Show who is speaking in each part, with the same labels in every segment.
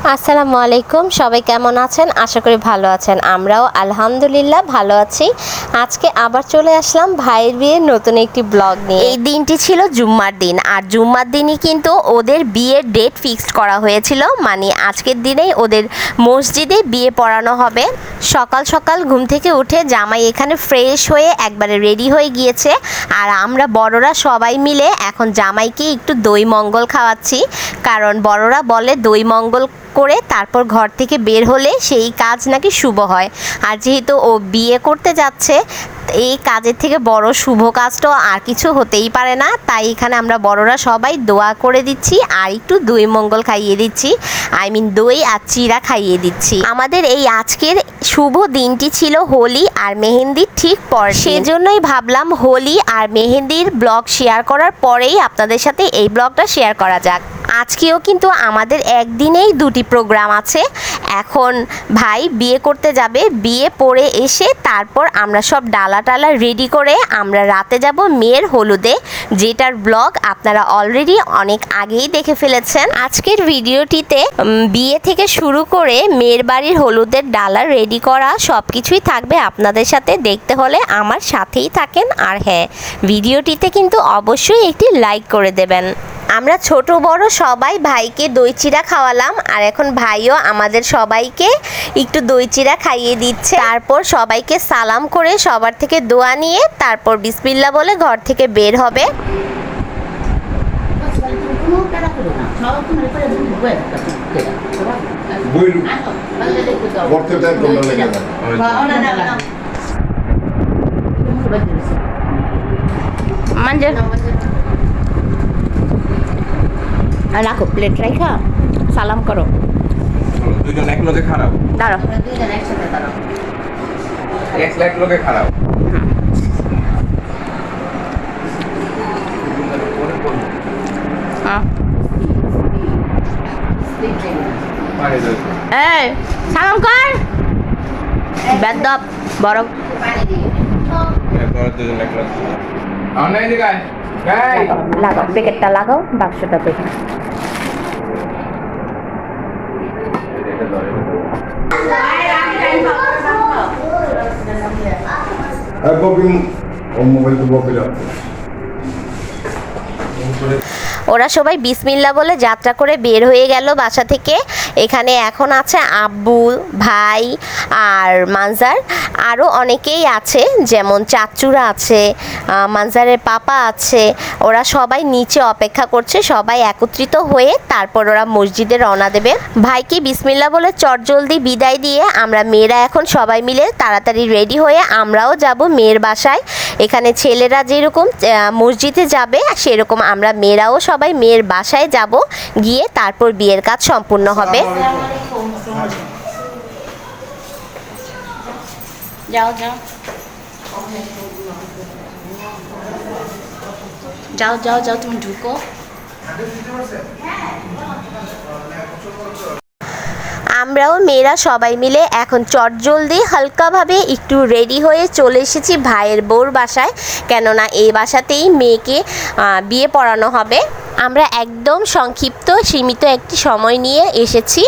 Speaker 1: আসসালামু আলাইকুম, সবাই কেমন আছেন? আশা করি ভালো আছেন। আমরাও আলহামদুলিল্লাহ ভালো আছি। আজকে আবার চলে আসলাম ভাইয়ের বিয়ের নতুন একটি ব্লগ নিয়ে। এই দিনটি ছিল জুম্মার দিন, আর জুম্মার দিনই কিন্তু ওদের বিয়ের ডেট ফিক্সড করা হয়েছিল। মানে আজকের দিনেই ওদের মসজিদে বিয়ে পড়ানো হবে। সকাল সকাল ঘুম থেকে উঠে জামাই এখানে ফ্রেশ হয়ে একবারে রেডি হয়ে গিয়েছে, আর আমরা বড়রা সবাই মিলে এখন জামাইকে একটু দই মঙ্গল খাওয়াচ্ছি। কারণ বড়রা বলে দই মঙ্গল করে তারপর ঘর থেকে বের হলে সেই কাজ নাকি শুভ হয়। আর যেহেতু ও বিয়ে করতে যাচ্ছে, এই কাজের থেকে বড় শুভ কাজটা আর কিছু হতেই পারে না। তাই এখানে আমরা বড়রা সবাই দোয়া করে দিচ্ছি আর একটু দই মঙ্গল খাইয়ে দিচ্ছি, দই আর চিরা খাইয়ে দিচ্ছি। আমাদের এই আজকের শুভ দিনটি ছিল হোলি আর মেহেন্দির ঠিক পর, সেজন্যই ভাবলাম হোলি আর মেহেন্দির ব্লগ শেয়ার করার পরেই আপনাদের সাথে এই ব্লগটা শেয়ার করা যাক। আজকেও কিন্তু আমাদের একদিনেই দুটি প্রোগ্রাম আছে। এখন ভাই বিয়ে করতে যাবে, বিয়ে পড়ে এসে তারপর আমরা সব ডালা টালা রেডি করে আমরা রাতে যাব মেয়ের হলুদে, যেটার ব্লগ আপনারা অলরেডি অনেক আগেই দেখে ফেলেছেন। আজকের ভিডিওটিতে বিয়ে থেকে শুরু করে মেয়ের বাড়ির হলুদের ডালা রেডি করা সব কিছুই থাকবে আপনাদের সাথে। দেখতে হলে আমার সাথেই থাকেন। আর হ্যাঁ, ভিডিওটিতে কিন্তু অবশ্যই একটি লাইক করে দেবেন। আমরা ছোট বড় সবাই ভাইকে দই চিড়া খাওয়ালাম, আর এখন ভাইও আমাদের সবাইকে একটু দই চিড়া খাইয়ে দিচ্ছে। তারপর সবাইকে সালাম করে সবার থেকে দোয়া নিয়ে তারপর বিসমিল্লাহ বলে ঘর থেকে বের হবে। রাখো প্লেট রাখা, সালাম করো।
Speaker 2: দুইজন এক লোকে খারাপ,
Speaker 1: দাঁড়াও,
Speaker 3: দুইজন একসাথে দাঁড়াও।
Speaker 2: এক লোকে খারাপ।
Speaker 1: এই সালাম কর, বেদব বড়।
Speaker 2: দুজন এক লোক আমরা এই জায়গায়
Speaker 1: লাগাও, প্যাকেটটা লাগাও, বাক্সটা দেখে। ওরা সবাই বিসমিল্লাহ বলে যাত্রা করে বের হয়ে গেল বাসা থেকে। এখানে এখন আছে আব্বু, ভাই আর মানজার, আরও অনেকেই আছে, যেমন চাচুরা আছে, মানজারের পাপা আছে। ওরা সবাই নিচে অপেক্ষা করছে, সবাই একত্রিত হয়ে তারপর ওরা মসজিদে রওনা দেবে। ভাইকে বিসমিল্লাহ বলে চটজলদি বিদায় দিয়ে আমরা মেয়েরা এখন সবাই মিলে তাড়াতাড়ি রেডি হয়ে আমরাও যাব মেয়ের বাসায়। এখানে ছেলেরা যেরকম মসজিদে যাবে সেরকম আমরা মেয়েরাও সবাই মেয়ের বাসায় যাব, গিয়ে তারপর বিয়ের কাজ সম্পূর্ণ হবে। যাও যাও যাও যাও যাও, তুমি ঢুকো। আমরাও মেয়েরা সবাই মিলে এখন চটজলদি হালকাভাবে একটু রেডি হয়ে চলে এসেছি ভাইয়ের বউর বাসায়, কেননা এই বাসাতেই মেয়েকে বিয়ে পড়ানো হবে। আমরা একদম সংক্ষিপ্ত সীমিত একটি সময় নিয়ে এসেছি।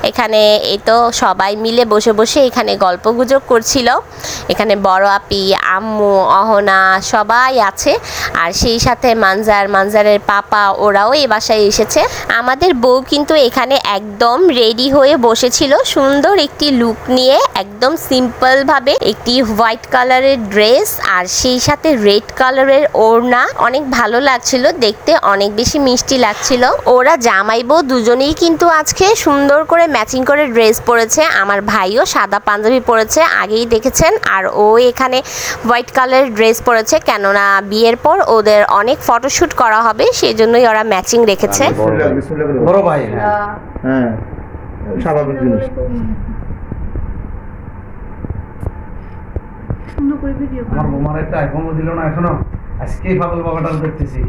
Speaker 1: এখানে এই তো সবাই মিলে বসে বসে এখানে গল্পগুজব করছিল। এখানে বড় আপি, আম্মু, অহনা সবাই আছে, আর সেই সাথে মানজারের পাপা, ওরাও এই বাসায় এসেছে। আমাদের বউ কিন্তু এখানে একদম রেডি হয়ে বসেছিল, সুন্দর একটি লুক নিয়ে, একদম সিম্পলভাবে একটি হোয়াইট কালারের ড্রেস আর সেই সাথে রেড কালারের ওড়না। অনেক ভালো লাগছিল দেখতে, অনেক বেশি মিষ্টি লাগছিল। ওরা জামাই বউ দুজনেই কিন্তু আজকে সুন্দর করে ম্যাচিং করে ড্রেস পরেছে। আমার ভাইও সাদা পাঞ্জাবি পরেছে, আগেই দেখেছেন, আর ও এখানে হোয়াইট কালারের ড্রেস পরেছে, কেননা বিয়ের পর ওদের অনেক ফটোশ্যুট করা হবে, সেই জন্যই ওরা ম্যাচিং রেখেছে।
Speaker 4: বড় ভাই, হ্যাঁ স্বাভাবিক জিনিস। আমার বোমার একটা আইফোনও দিল না এখনো, আজকে পাগল বাবাটা দেখতেছি।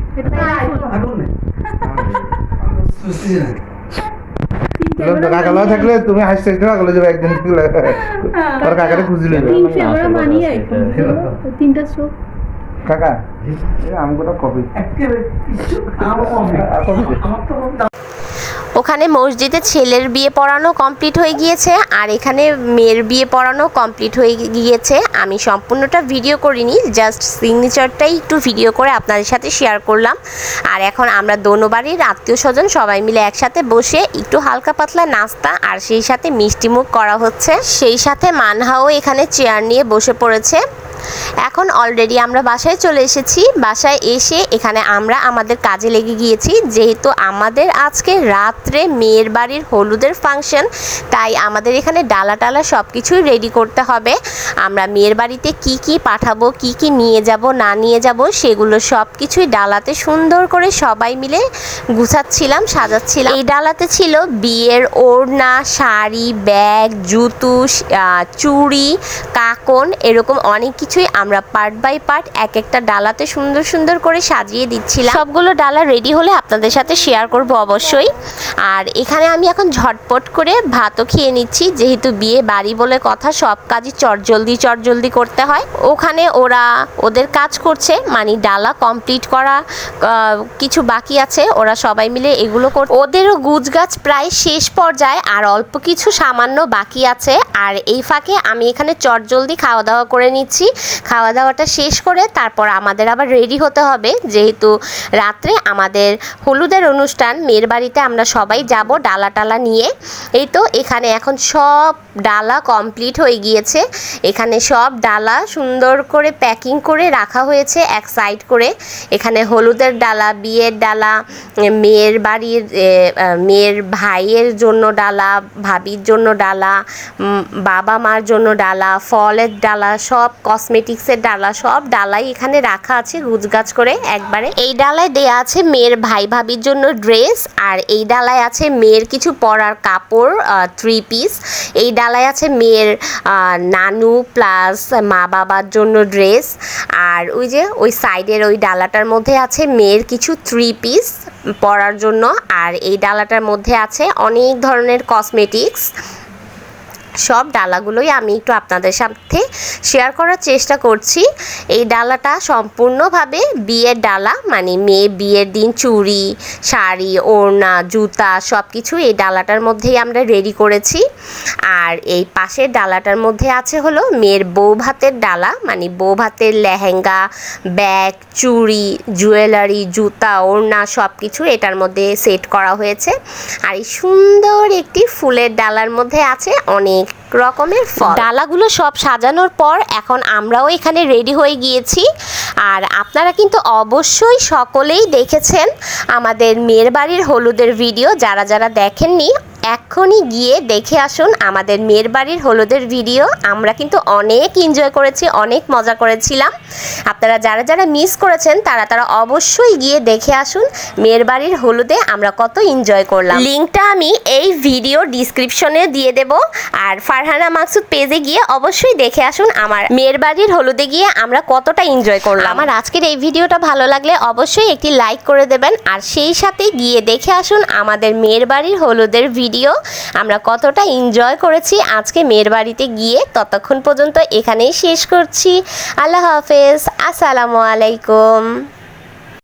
Speaker 4: কাকালা থাকলে তুমি হাসতে কাকালে যাবে একদিন, তোর কাকারে খুঁজি লইবে কাকা। আমি গোটা কপি
Speaker 1: ওখানে মসজিদে ছেলের বিয়ে পড়ানো কমপ্লিট হয়ে গিয়েছে, আর এখানে মেয়ের বিয়ে পড়ানো কমপ্লিট হয়ে গিয়েছে। আমি সম্পূর্ণটা ভিডিও করিনি, জাস্ট সিগনেচারটাই একটু ভিডিও করে আপনাদের সাথে শেয়ার করলাম। আর এখন আমরা দোনো বাড়ির আত্মীয় স্বজন সবাই মিলে একসাথে বসে একটু হালকা পাতলা নাস্তা আর সেই সাথে মিষ্টিমুখ করা হচ্ছে। সেই সাথে মানহাও এখানে চেয়ার নিয়ে বসে পড়েছে। এখন অলরেডি আমরা বাসায় চলে এসেছি। বাসায় এসে এখানে আমরা আমাদের কাজে লেগে গিয়েছি, যেহেতু আমাদের আজকে রাত্রে মেয়ের বাড়ির হলুদের ফাংশন, তাই আমাদের এখানে ডালা টালা সব কিছুই রেডি করতে হবে। আমরা মেয়ের বাড়িতে কি কি পাঠাবো, কি কি নিয়ে যাব না নিয়ে যাব, সেগুলো সব কিছুই ডালাতে সুন্দর করে সবাই মিলে গুছাচ্ছিলাম, সাজাচ্ছিলাম। এই ডালাতে ছিল বিয়ের ওড়না, শাড়ি, ব্যাগ, জুতো, চুড়ি, কাকন, এরকম অনেক কিছুই আমরা পার্ট বাই পার্ট এক একটা ডালাতে সুন্দর সুন্দর করে সাজিয়ে দিচ্ছিলাম। সবগুলো ডালা রেডি হলে আপনাদের সাথে শেয়ার করব অবশ্যই। আর এখানে আমি এখন ঝটপট করে ভাতও খেয়ে নিচ্ছি, যেহেতু বিয়ে বাড়ি বলে কথা, সব কাজই চটজলদি করতে হয়। ওখানে ওরা ওদের কাজ করছে, মানে ডালা কমপ্লিট করা কিছু বাকি আছে, ওরা সবাই মিলে এগুলো করছে। ওদেরও গুছগাছ প্রায় শেষ পর্যায়ে, আর অল্প কিছু সামান্য বাকি আছে। আর এই ফাঁকে আমি এখানে চটজলদি খাওয়া দাওয়া করে নিচ্ছি। খাওয়া দাওয়াটা শেষ করে তারপর আমাদের আবার রেডি হতে হবে, যেহেতু রাত্রে আমাদের হলুদের অনুষ্ঠান। মেয়ের বাড়িতে আমরা সবাই যাব ডালা টালা নিয়ে। এই তো এখানে এখন সব ডালা কমপ্লিট হয়ে গিয়েছে। এখানে সব ডালা সুন্দর করে প্যাকিং করে রাখা হয়েছে এক সাইড করে। এখানে হলুদের ডালা, বিয়ের ডালা, মেয়ের বাড়ির মেয়ের ভাইয়ের জন্য ডালা, ভাবির জন্য ডালা, বাবা মার জন্য ডালা, ফলের ডালা, সব কসমেটিক্সের ডালা, সব ডালাই এখানে রাখা আছে গুছগাছ করে একবারে। এই ডালায় দেয়া আছে মেয়ের ভাই ভাবির জন্য ড্রেস, আর এই ডালায় আছে মেয়ের কিছু পরার কাপড়, 3 পিস। এই ডালায় আছে মেয়ের নানু প্লাস মা বাবার জন্য ড্রেস। আর ওই যে ওই সাইডের ওই ডালাটার মধ্যে আছে মেয়ের কিছু 3 পিস পরার জন্য। আর এই ডালাটার মধ্যে আছে অনেক ধরনের কসমেটিক্স। সব ডালাগুলোই আমি একটু আপনাদের সাথে শেয়ার করার চেষ্টা করছি। এই ডালাটা সম্পূর্ণভাবে বিয়ের ডালা, মানে মেয়ে বিয়ের দিন চুড়ি, শাড়ি, ওড়না, জুতা সব কিছু এই ডালাটার মধ্যেই আমরা রেডি করেছি। আর এই পাশের ডালাটার মধ্যে আছে হলো মেয়ের বউ ভাতের ডালা, মানে বউ ভাতের লেহেঙ্গা, ব্যাগ, চুড়ি, জুয়েলারি, জুতা, ওড়না সব কিছু এটার মধ্যে সেট করা হয়েছে। আর এই সুন্দর একটি ফুলের ডালার মধ্যে আছে অনেক রকমের ফল। ডালাগুলো সব সাজানোর পর এখন আমরাও এখানে রেডি হয়ে গিয়েছি। আর আপনারা কিন্তু অবশ্যই সকলেই দেখেছেন আমাদের মেয়ের বাড়ির হলুদের ভিডিও। যারা যারা দেখেননি এখনই গিয়ে দেখে আসুন আমাদের মেয়ের বাড়ির হলুদের ভিডিও। আমরা কিন্তু অনেক এনজয় করেছি, অনেক মজা করেছিলাম। আপনারা যারা যারা মিস করেছেন তারা অবশ্যই গিয়ে দেখে আসুন মেয়ের বাড়ির হলুদে আমরা কত এনজয় করলাম। লিঙ্কটা আমি এই ভিডিও ডিসক্রিপশনে দিয়ে দেব। আর ফারহানা মাকসুদ পেজে গিয়ে অবশ্যই দেখে আসুন আমার মেয়ের বাড়ির হলুদে গিয়ে আমরা কতটা এনজয় করলাম। আমার আজকের এই ভিডিওটা ভালো লাগলে অবশ্যই একটি লাইক করে দেবেন, আর সেই সাথে গিয়ে দেখে আসুন আমাদের মেয়ের বাড়ির হলুদের ভিডিও আমরা কতটা এনজয় করেছি আজকে মেয়ের বাড়িতে গিয়ে। ততক্ষণ পর্যন্ত এখানেই শেষ করছি। আল্লাহ হাফেজ, আসসালামু আলাইকুম।